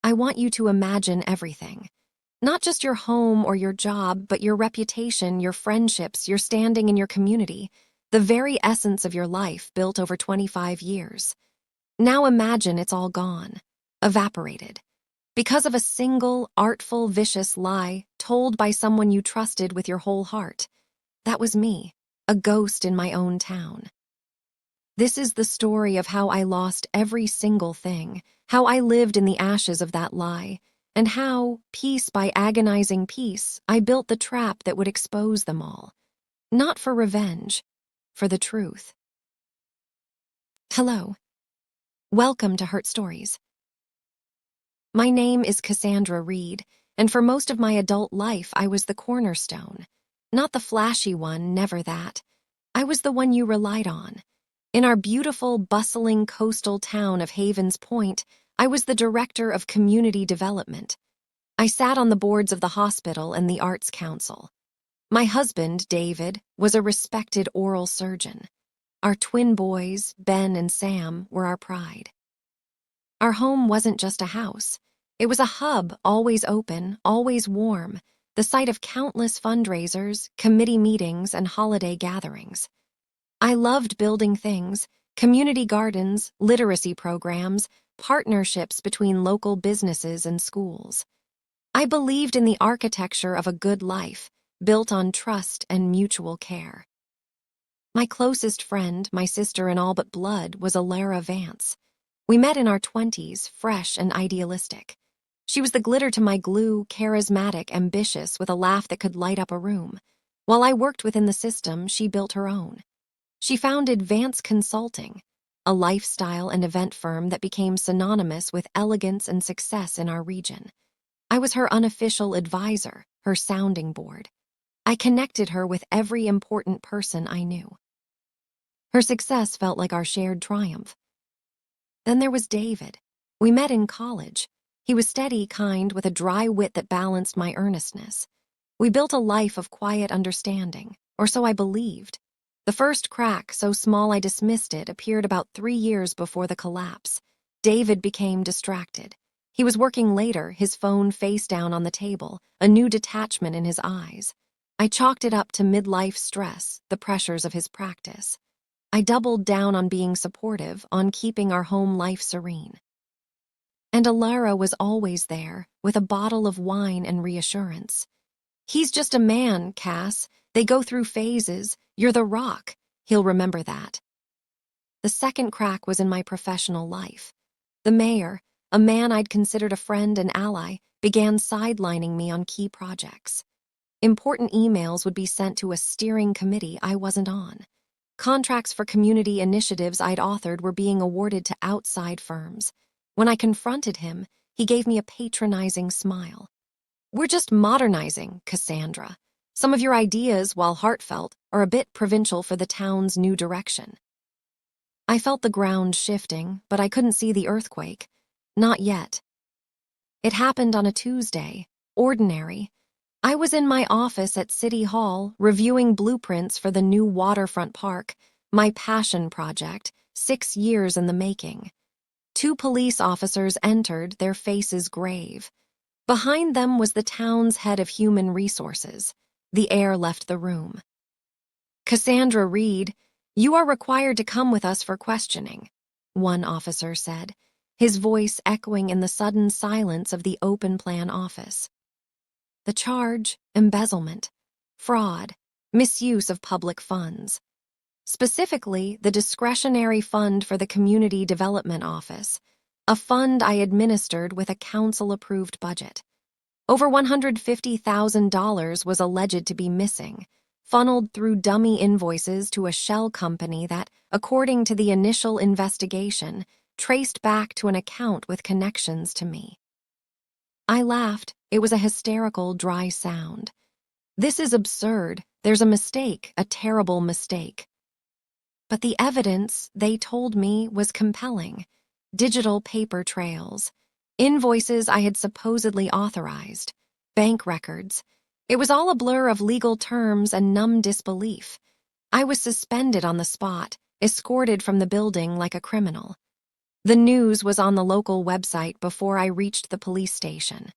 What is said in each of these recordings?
I want you to imagine everything. Not just your home or your job, but your reputation, your friendships, your standing in your community, the very essence of your life built over 25 years. Now imagine it's all gone, evaporated, because of a single, artful, vicious lie told by someone you trusted with your whole heart. That was me, a ghost in my own town. This is the story of how I lost every single thing, how I lived in the ashes of that lie, and how, piece by agonizing piece, I built the trap that would expose them all. Not for revenge, for the truth. Hello. Welcome to Hurt Stories. My name is Cassandra Reed, and for most of my adult life I was the cornerstone. Not the flashy one, never that. I was the one you relied on. In our beautiful, bustling coastal town of Havens Point, I was the director of community development. I sat on the boards of the hospital and the Arts Council. My husband, David, was a respected oral surgeon. Our twin boys, Ben and Sam, were our pride. Our home wasn't just a house. It was a hub, always open, always warm, the site of countless fundraisers, committee meetings, and holiday gatherings. I loved building things, community gardens, literacy programs, partnerships between local businesses and schools. I believed in the architecture of a good life, built on trust and mutual care. My closest friend, my sister in all but blood, was Alara Vance. We met in our 20s, fresh and idealistic. She was the glitter to my glue, charismatic, ambitious, with a laugh that could light up a room. While I worked within the system, she built her own. She founded Vance Consulting, a lifestyle and event firm that became synonymous with elegance and success in our region. I was her unofficial advisor, her sounding board. I connected her with every important person I knew. Her success felt like our shared triumph. Then there was David. We met in college. He was steady, kind, with a dry wit that balanced my earnestness. We built a life of quiet understanding, or so I believed. The first crack, so small I dismissed it, appeared about 3 years before the collapse. David became distracted. He was working later, his phone face down on the table, a new detachment in his eyes. I chalked it up to midlife stress, the pressures of his practice. I doubled down on being supportive, on keeping our home life serene. And Alara was always there, with a bottle of wine and reassurance. "He's just a man, Cass. They go through phases. You're the rock. He'll remember that." The second crack was in my professional life. The mayor, a man I'd considered a friend and ally, began sidelining me on key projects. Important emails would be sent to a steering committee I wasn't on. Contracts for community initiatives I'd authored were being awarded to outside firms. When I confronted him, he gave me a patronizing smile. "We're just modernizing, Cassandra. Some of your ideas, while heartfelt, are a bit provincial for the town's new direction." I felt the ground shifting, but I couldn't see the earthquake. Not yet. It happened on a Tuesday, ordinary. I was in my office at City Hall, reviewing blueprints for the new waterfront park, my passion project, 6 years in the making. 2 police officers entered, their faces grave. Behind them was the town's head of human resources. The air left the room. "Cassandra Reed, you are required to come with us for questioning," one officer said, his voice echoing in the sudden silence of the open plan office. The charge: embezzlement, fraud, misuse of public funds. Specifically, the discretionary fund for the Community Development Office, a fund I administered with a council-approved budget. Over $150,000 was alleged to be missing, funneled through dummy invoices to a shell company that, according to the initial investigation, traced back to an account with connections to me. I laughed. It was a hysterical, dry sound. "This is absurd. There's a mistake, a terrible mistake." But the evidence, they told me, was compelling. Digital paper trails, invoices I had supposedly authorized, bank records. It was all a blur of legal terms and numb disbelief. I was suspended on the spot, escorted from the building like a criminal. The news was on the local website before I reached the police station.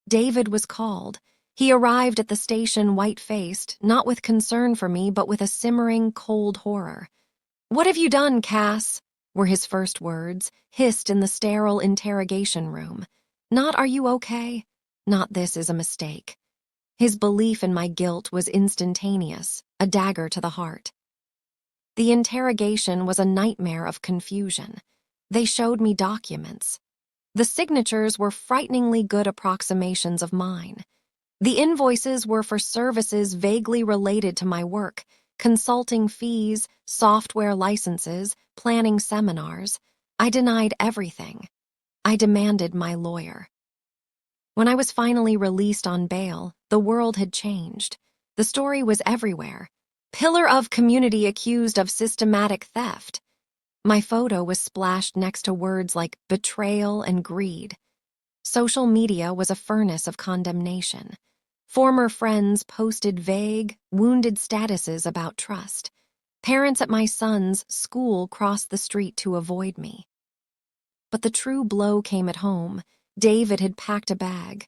David was called. He arrived at the station white-faced, not with concern for me, but with a simmering, cold horror. "What have you done, Cass?" were his first words, hissed in the sterile interrogation room. Not "Are you okay?" Not "This is a mistake." His belief in my guilt was instantaneous, a dagger to the heart. The interrogation was a nightmare of confusion. They showed me documents. The signatures were frighteningly good approximations of mine. The invoices were for services vaguely related to my work, consulting fees, software licenses, planning seminars. I denied everything. I demanded my lawyer. When I was finally released on bail, the world had changed. The story was everywhere. Pillar of community accused of systematic theft. My photo was splashed next to words like betrayal and greed. Social media was a furnace of condemnation. Former friends posted vague, wounded statuses about trust. Parents at my son's school crossed the street to avoid me. But the true blow came at home. David had packed a bag.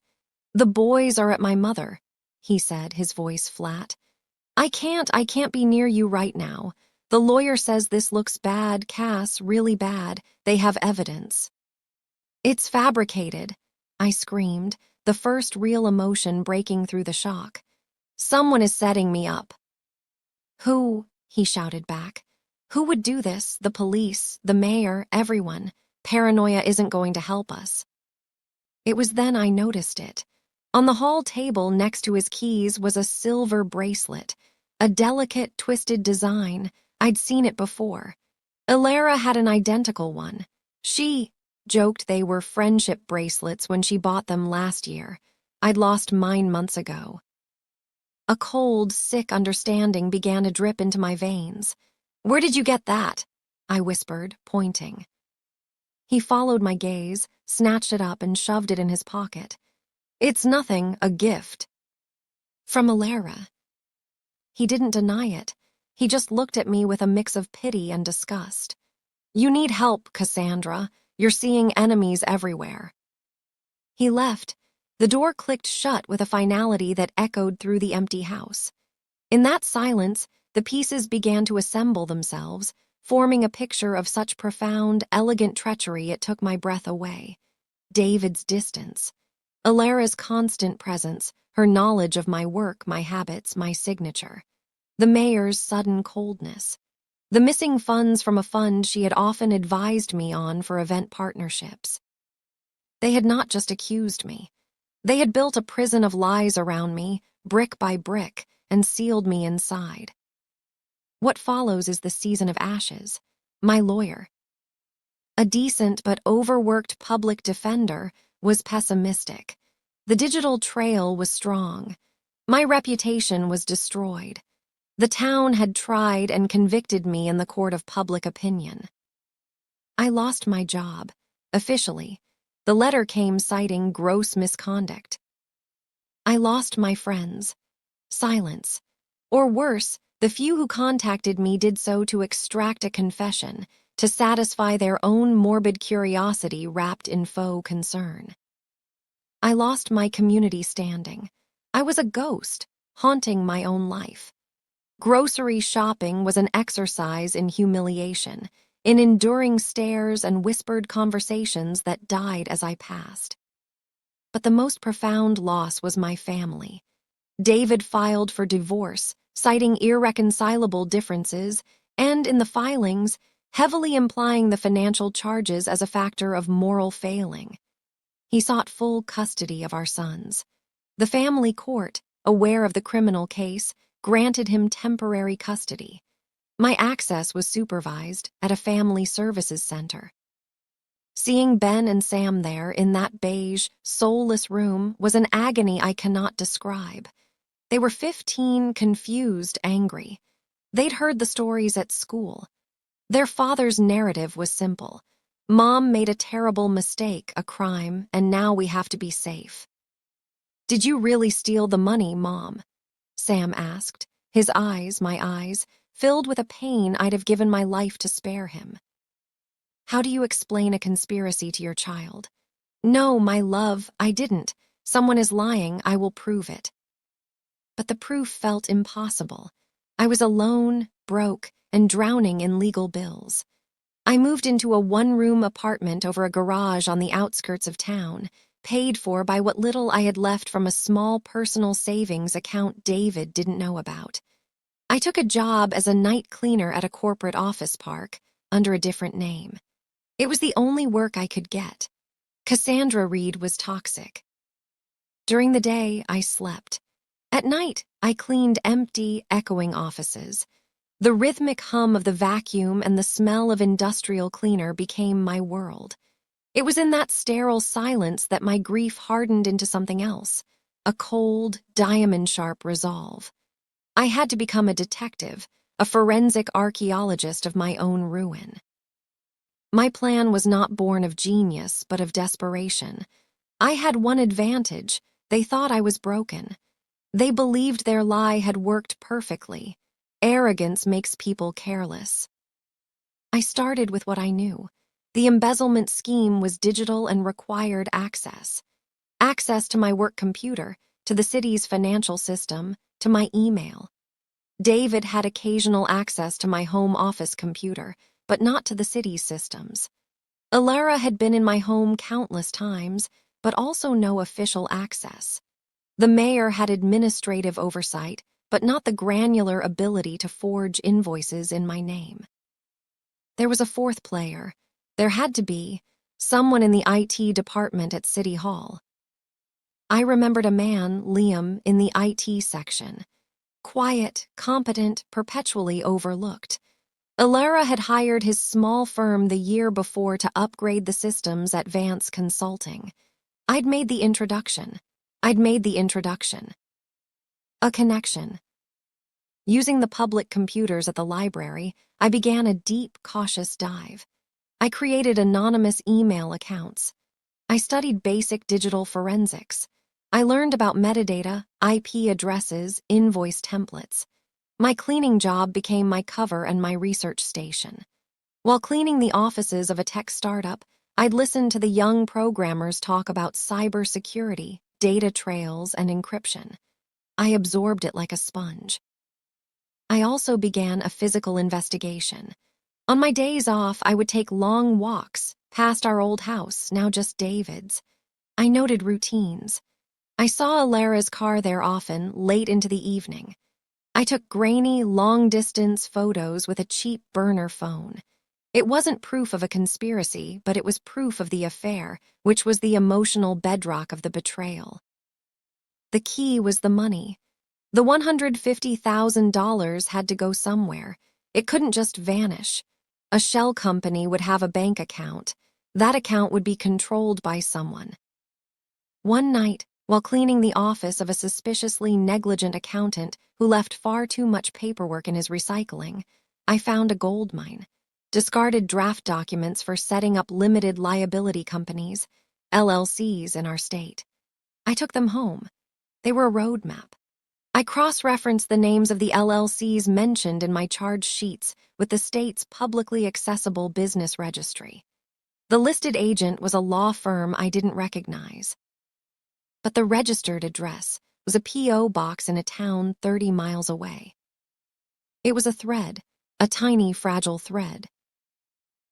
"The boys are at my mother," he said, his voice flat. I can't be near you right now. The lawyer says this looks bad, Cass, really bad. They have evidence." "It's fabricated," I screamed, the first real emotion breaking through the shock. "Someone is setting me up." "Who?" he shouted back. "Who would do this? The police, the mayor, everyone. Paranoia isn't going to help us." It was then I noticed it. On the hall table next to his keys was a silver bracelet, a delicate, twisted design. I'd seen it before. Ilara had an identical one. She joked they were friendship bracelets when she bought them last year. I'd lost mine months ago. A cold, sick understanding began to drip into my veins. "Where did you get that?" I whispered, pointing. He followed my gaze, snatched it up, and shoved it in his pocket. "It's nothing, a gift." "From Ilara." He didn't deny it. He just looked at me with a mix of pity and disgust. "You need help, Cassandra. You're seeing enemies everywhere." He left. The door clicked shut with a finality that echoed through the empty house. In that silence, the pieces began to assemble themselves, forming a picture of such profound, elegant treachery it took my breath away. David's distance. Ilara's constant presence, her knowledge of my work, my habits, my signature. The mayor's sudden coldness. The missing funds from a fund she had often advised me on for event partnerships. They had not just accused me. They had built a prison of lies around me, brick by brick, and sealed me inside. What follows is the season of ashes. My lawyer, a decent but overworked public defender, was pessimistic. The digital trail was strong. My reputation was destroyed. The town had tried and convicted me in the court of public opinion. I lost my job, officially. The letter came citing gross misconduct. I lost my friends. Silence. Or worse, the few who contacted me did so to extract a confession, to satisfy their own morbid curiosity wrapped in faux concern. I lost my community standing. I was a ghost, haunting my own life. Grocery shopping was an exercise in humiliation, in enduring stares and whispered conversations that died as I passed. But the most profound loss was my family. David filed for divorce, citing irreconcilable differences, and in the filings, heavily implying the financial charges as a factor of moral failing. He sought full custody of our sons. The family court, aware of the criminal case, granted him temporary custody. My access was supervised at a family services center. Seeing Ben and Sam there in that beige, soulless room was an agony I cannot describe. They were 15, confused, angry. They'd heard the stories at school. Their father's narrative was simple. Mom made a terrible mistake, a crime, and now we have to be safe. "Did you really steal the money, Mom?" Sam asked, his eyes, my eyes, filled with a pain I'd have given my life to spare him. How do you explain a conspiracy to your child? No, my love, I didn't. Someone is lying, I will prove it. But the proof felt impossible. I was alone, broke, and drowning in legal bills. I moved into a one-room apartment over a garage on the outskirts of town, paid for by what little I had left from a small personal savings account David didn't know about. I took a job as a night cleaner at a corporate office park, under a different name. It was the only work I could get. Cassandra Reed was toxic. During the day, I slept. At night, I cleaned empty, echoing offices. The rhythmic hum of the vacuum and the smell of industrial cleaner became my world. It was in that sterile silence that my grief hardened into something else, a cold, diamond-sharp resolve. I had to become a detective, a forensic archaeologist of my own ruin. My plan was not born of genius, but of desperation. I had one advantage: they thought I was broken. They believed their lie had worked perfectly. Arrogance makes people careless. I started with what I knew. The embezzlement scheme was digital and required access. Access to my work computer, to the city's financial system, to my email. David had occasional access to my home office computer, but not to the city's systems. Alara had been in my home countless times, but also no official access. The mayor had administrative oversight, but not the granular ability to forge invoices in my name. There was a fourth player. There had to be someone in the IT department at City Hall. I remembered a man, Liam, in the IT section. Quiet, competent, perpetually overlooked. Alara had hired his small firm the year before to upgrade the systems at Vance Consulting. I'd made the introduction. A connection. Using the public computers at the library, I began a deep, cautious dive. I created anonymous email accounts. I studied basic digital forensics. I learned about metadata, IP addresses, invoice templates. My cleaning job became my cover and my research station. While cleaning the offices of a tech startup, I'd listen to the young programmers talk about cybersecurity, data trails, and encryption. I absorbed it like a sponge. I also began a physical investigation. On my days off, I would take long walks past our old house, now just David's. I noted routines. I saw Alara's car there often, late into the evening. I took grainy, long-distance photos with a cheap burner phone. It wasn't proof of a conspiracy, but it was proof of the affair, which was the emotional bedrock of the betrayal. The key was the money. The $150,000 had to go somewhere. It couldn't just vanish. A shell company would have a bank account. That account would be controlled by someone. One night, while cleaning the office of a suspiciously negligent accountant who left far too much paperwork in his recycling, I found a gold mine. Discarded draft documents for setting up limited liability companies, LLCs, in our state. I took them home. They were a roadmap. I cross-referenced the names of the LLCs mentioned in my charge sheets with the state's publicly accessible business registry. The listed agent was a law firm I didn't recognize. But the registered address was a P.O. box in a town 30 miles away. It was a thread, a tiny, fragile thread.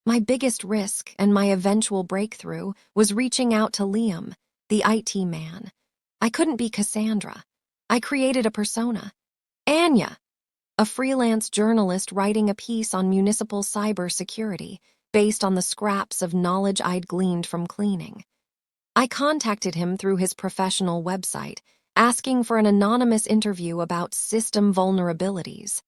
My biggest risk and my eventual breakthrough was reaching out to Liam, the IT man. I couldn't be Cassandra. I created a persona. Anya, a freelance journalist writing a piece on municipal cybersecurity based on the scraps of knowledge I'd gleaned from cleaning. I contacted him through his professional website, asking for an anonymous interview about system vulnerabilities.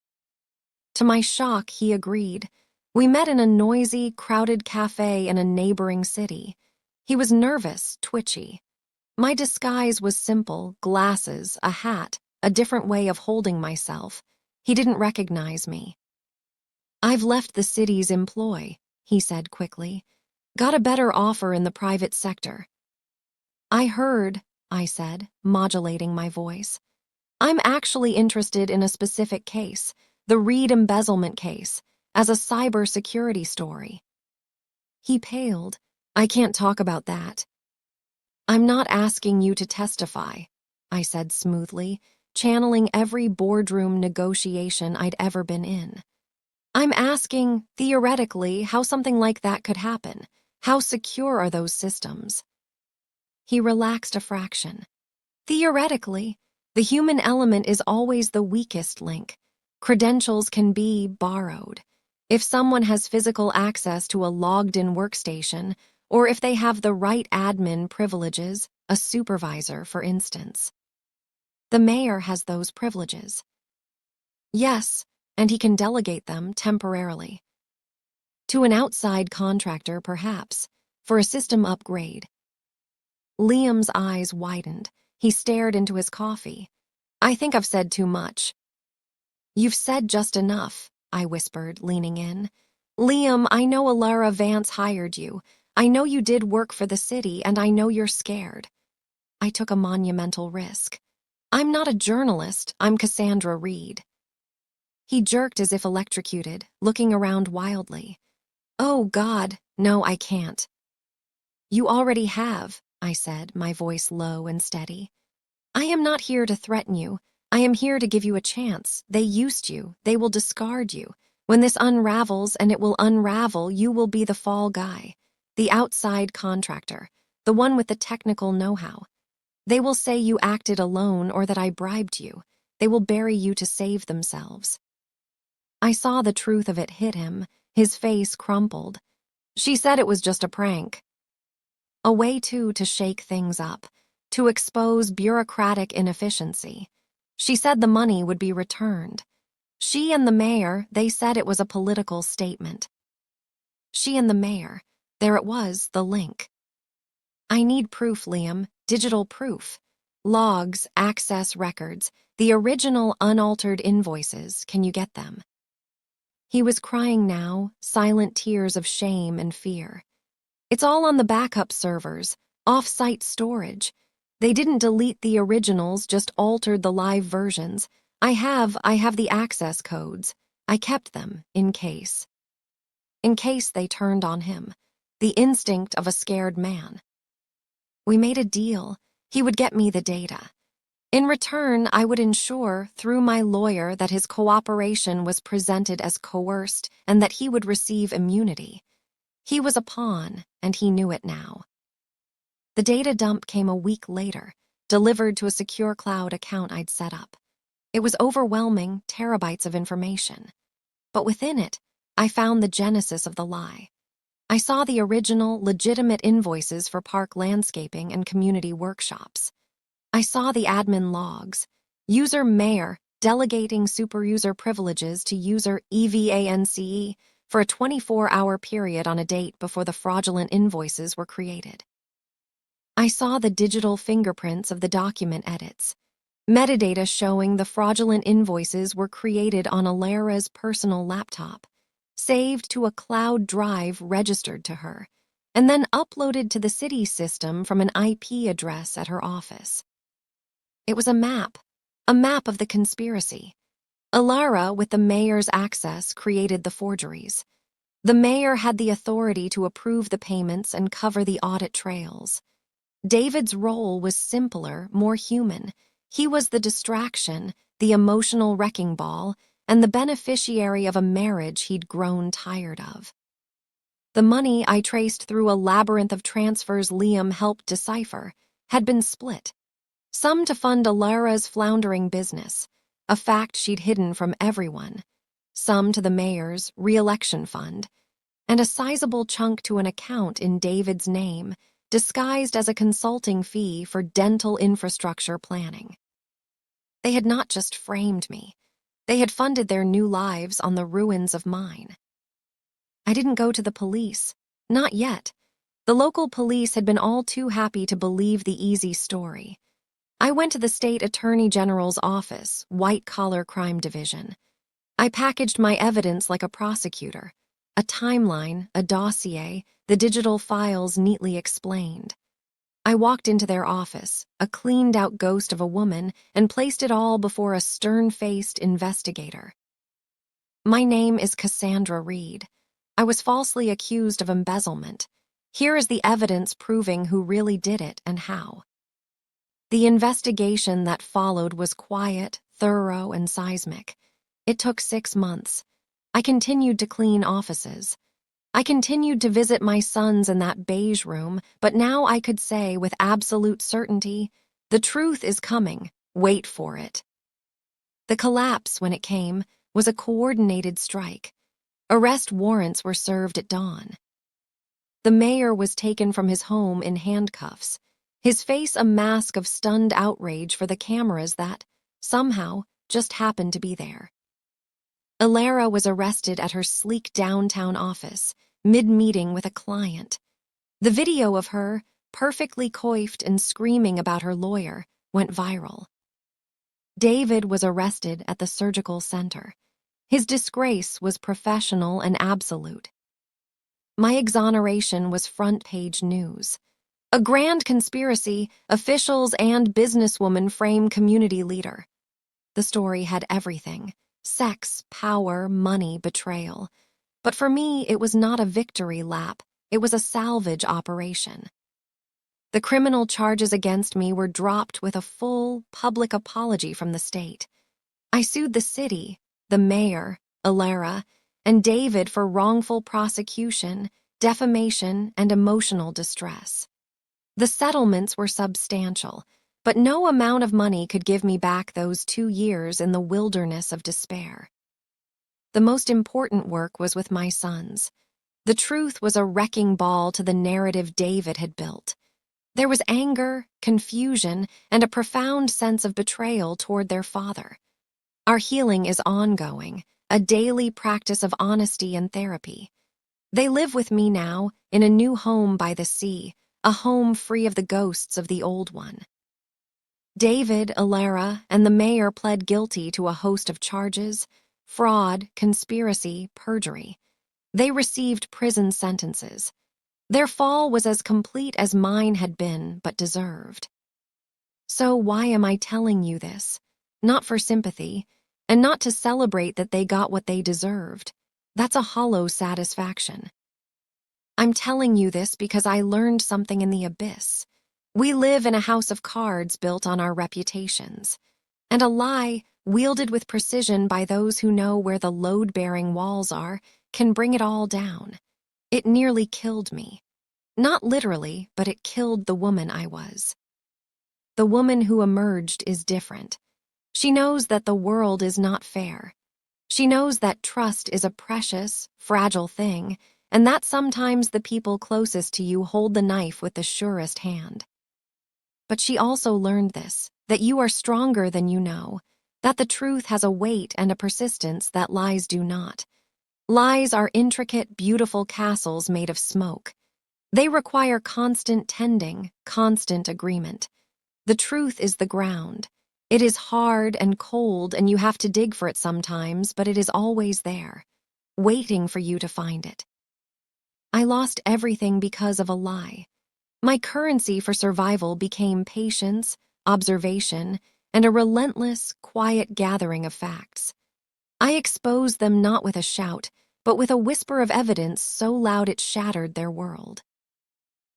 To my shock, he agreed. We met in a noisy, crowded cafe in a neighboring city. He was nervous, twitchy. My disguise was simple: glasses, a hat, a different way of holding myself. He didn't recognize me. "I've left the city's employ," he said quickly. "Got a better offer in the private sector." "I heard," I said, modulating my voice. "I'm actually interested in a specific case, the Reed embezzlement case, as a cybersecurity story." He paled. I can't talk about that. I'm not asking you to testify, I said smoothly, channeling every boardroom negotiation I'd ever been in. I'm asking, theoretically, how something like that could happen. How secure are those systems? He relaxed a fraction. Theoretically, the human element is always the weakest link. Credentials can be borrowed. If someone has physical access to a logged-in workstation, or if they have the right admin privileges, a supervisor, for instance. The mayor has those privileges. Yes, and he can delegate them temporarily. To an outside contractor, perhaps, for a system upgrade. Liam's eyes widened. He stared into his coffee. I think I've said too much. You've said just enough, I whispered, leaning in. Liam, I know Alara Vance hired you. I know you did work for the city, and I know you're scared. I took a monumental risk. I'm not a journalist, I'm Cassandra Reed. He jerked as if electrocuted, looking around wildly. Oh, God, no, I can't. You already have, I said, my voice low and steady. I am not here to threaten you. I am here to give you a chance. They used you. They will discard you. When this unravels, and it will unravel, you will be the fall guy, the outside contractor, the one with the technical know-how. They will say you acted alone or that I bribed you. They will bury you to save themselves. I saw the truth of it hit him. His face crumpled. She said it was just a prank. A way, too, to shake things up, to expose bureaucratic inefficiency. She said the money would be returned. She and the mayor, they said it was a political statement. She and the mayor, there it was, the link. I need proof, Liam, digital proof. Logs, access records, the original unaltered invoices, can you get them? He was crying now, silent tears of shame and fear. It's all on the backup servers, off-site storage. They didn't delete the originals, just altered the live versions. I have the access codes. I kept them, in case. In case they turned on him. The instinct of a scared man. We made a deal. He would get me the data. In return, I would ensure, through my lawyer, that his cooperation was presented as coerced and that he would receive immunity. He was a pawn, and he knew it now. The data dump came a week later, delivered to a secure cloud account I'd set up. It was overwhelming, terabytes of information. But within it, I found the genesis of the lie. I saw the original, legitimate invoices for park landscaping and community workshops. I saw the admin logs. User mayor delegating superuser privileges to user EVANCE for a 24-hour period on a date before the fraudulent invoices were created. I saw the digital fingerprints of the document edits. Metadata showing the fraudulent invoices were created on Alara's personal laptop, saved to a cloud drive registered to her, and then uploaded to the city system from an IP address at her office. It was a map of the conspiracy. Alara, with the mayor's access, created the forgeries. The mayor had the authority to approve the payments and cover the audit trails. David's role was simpler, more human. He was the distraction, the emotional wrecking ball, and the beneficiary of a marriage he'd grown tired of. The money I traced through a labyrinth of transfers Liam helped decipher had been split. Some to fund Alara's floundering business, a fact she'd hidden from everyone. Some to the mayor's re-election fund, and a sizable chunk to an account in David's name, disguised as a consulting fee for dental infrastructure planning. They had not just framed me. They had funded their new lives on the ruins of mine. I didn't go to the police. Not yet. The local police had been all too happy to believe the easy story. I went to the state attorney general's office, white-collar crime division. I packaged my evidence like a prosecutor. A timeline, a dossier, the digital files neatly explained. I walked into their office, a cleaned-out ghost of a woman, and placed it all before a stern-faced investigator. My name is Cassandra Reed. I was falsely accused of embezzlement. Here is the evidence proving who really did it and how. The investigation that followed was quiet, thorough, and seismic. It took 6 months. I continued to clean offices. I continued to visit my sons in that beige room, but now I could say with absolute certainty, the truth is coming. Wait for it. The collapse, when it came, was a coordinated strike. Arrest warrants were served at dawn. The mayor was taken from his home in handcuffs, his face a mask of stunned outrage for the cameras that, somehow, just happened to be there. Alara was arrested at her sleek downtown office, mid-meeting with a client. The video of her, perfectly coiffed and screaming about her lawyer, went viral. David was arrested at the surgical center. His disgrace was professional and absolute. My exoneration was front-page news. A grand conspiracy, officials and businesswoman frame community leader. The story had everything: sex, power, money, betrayal. But for me, it was not a victory lap. It was a salvage operation. The criminal charges against me were dropped with a full, public apology from the state. I sued the city, the mayor, Alara, and David for wrongful prosecution, defamation, and emotional distress. The settlements were substantial, but no amount of money could give me back those 2 years in the wilderness of despair. The most important work was with my sons. The truth was a wrecking ball to the narrative David had built. There was anger, confusion, and a profound sense of betrayal toward their father. Our healing is ongoing, a daily practice of honesty and therapy. They live with me now, in a new home by the sea, a home free of the ghosts of the old one. David, Alara, and the mayor pled guilty to a host of charges: fraud, conspiracy, perjury. They received prison sentences. Their fall was as complete as mine had been, but deserved. So why am I telling you this? Not for sympathy, and not to celebrate that they got what they deserved. That's a hollow satisfaction. I'm telling you this because I learned something in the abyss. We live in a house of cards built on our reputations, and a lie, wielded with precision by those who know where the load-bearing walls are, can bring it all down. It nearly killed me. Not literally, but it killed the woman I was. The woman who emerged is different. She knows that the world is not fair. She knows that trust is a precious, fragile thing, and that sometimes the people closest to you hold the knife with the surest hand. But she also learned this, that you are stronger than you know, that the truth has a weight and a persistence that lies do not. Lies are intricate, beautiful castles made of smoke. They require constant tending, constant agreement. The truth is the ground. It is hard and cold, and you have to dig for it sometimes, but it is always there, waiting for you to find it. I lost everything because of a lie. My currency for survival became patience, observation, and a relentless, quiet gathering of facts. I exposed them not with a shout, but with a whisper of evidence so loud it shattered their world.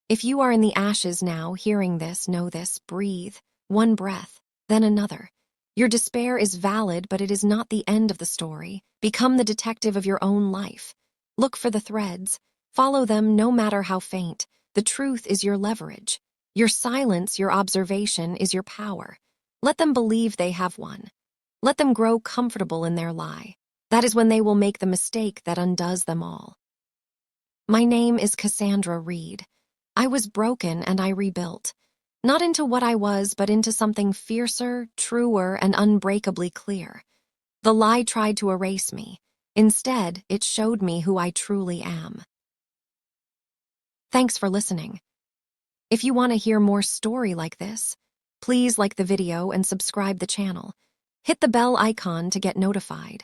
If you are in the ashes now, hearing this, know this: breathe, one breath, then another. Your despair is valid, but it is not the end of the story. Become the detective of your own life. Look for the threads. Follow them no matter how faint. The truth is your leverage. Your silence, your observation, is your power. Let them believe they have one. Let them grow comfortable in their lie. That is when they will make the mistake that undoes them all. My name is Cassandra Reed. I was broken and I rebuilt. Not into what I was, but into something fiercer, truer, and unbreakably clear. The lie tried to erase me. Instead, it showed me who I truly am. Thanks for listening. If you want to hear more story like this, please like the video and subscribe the channel. Hit the bell icon to get notified.